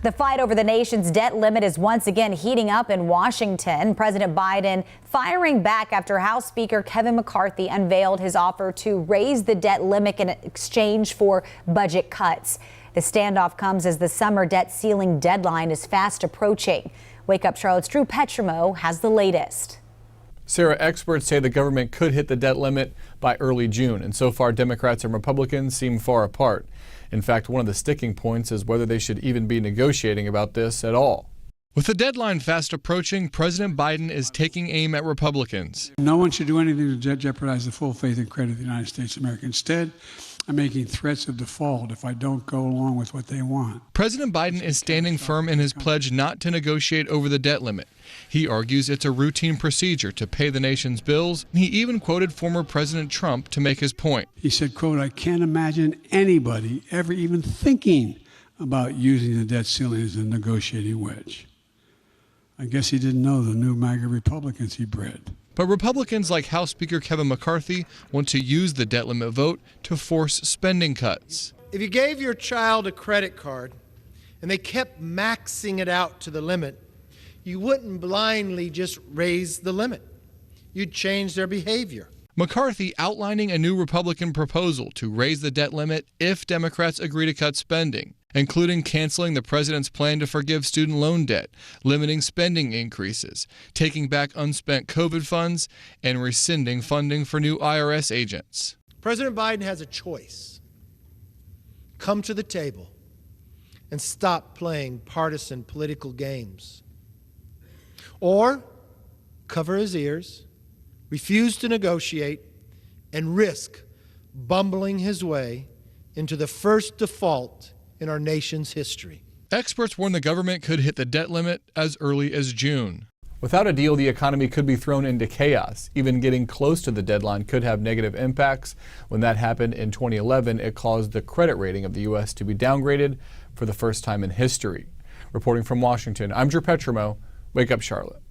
The fight over the nation's debt limit is once again heating up in Washington. President Biden firing back after House Speaker Kevin McCarthy unveiled his offer to raise the debt limit in exchange for budget cuts. The standoff comes as the summer debt ceiling deadline is fast approaching. Wake Up Charlotte's Drew Petrimo has the latest. Sarah, experts say the government could hit the debt limit by early June, and so far Democrats and Republicans seem far apart. In fact, one of the sticking points is whether they should even be negotiating about this at all. With the deadline fast approaching, President Biden is taking aim at Republicans. No one should do anything to jeopardize the full faith and credit of the United States of America. Instead, I'm making threats of default if I don't go along with what they want. President Biden is standing firm in his pledge not to negotiate over the debt limit. He argues it's a routine procedure to pay the nation's bills. He even quoted former President Trump to make his point. He said, quote, "I can't imagine anybody ever even thinking about using the debt ceiling as a negotiating wedge." I guess he didn't know the new MAGA Republicans he bred. But Republicans like House Speaker Kevin McCarthy want to use the debt limit vote to force spending cuts. If you gave your child a credit card and they kept maxing it out to the limit, you wouldn't blindly just raise the limit. You'd change their behavior. McCarthy outlining a new Republican proposal to raise the debt limit if Democrats agree to cut spending, including canceling the president's plan to forgive student loan debt, limiting spending increases, taking back unspent COVID funds, and rescinding funding for new IRS agents. President Biden has a choice. Come to the table and stop playing partisan political games. Or cover his ears, refuse to negotiate, and risk bumbling his way into the first default in our nation's history. Experts warn the government could hit the debt limit as early as June. Without a deal, the economy could be thrown into chaos. Even getting close to the deadline could have negative impacts. When that happened in 2011, it caused the credit rating of the U.S. to be downgraded for the first time in history. Reporting from Washington, I'm Drew Petrimo. Wake Up Charlotte.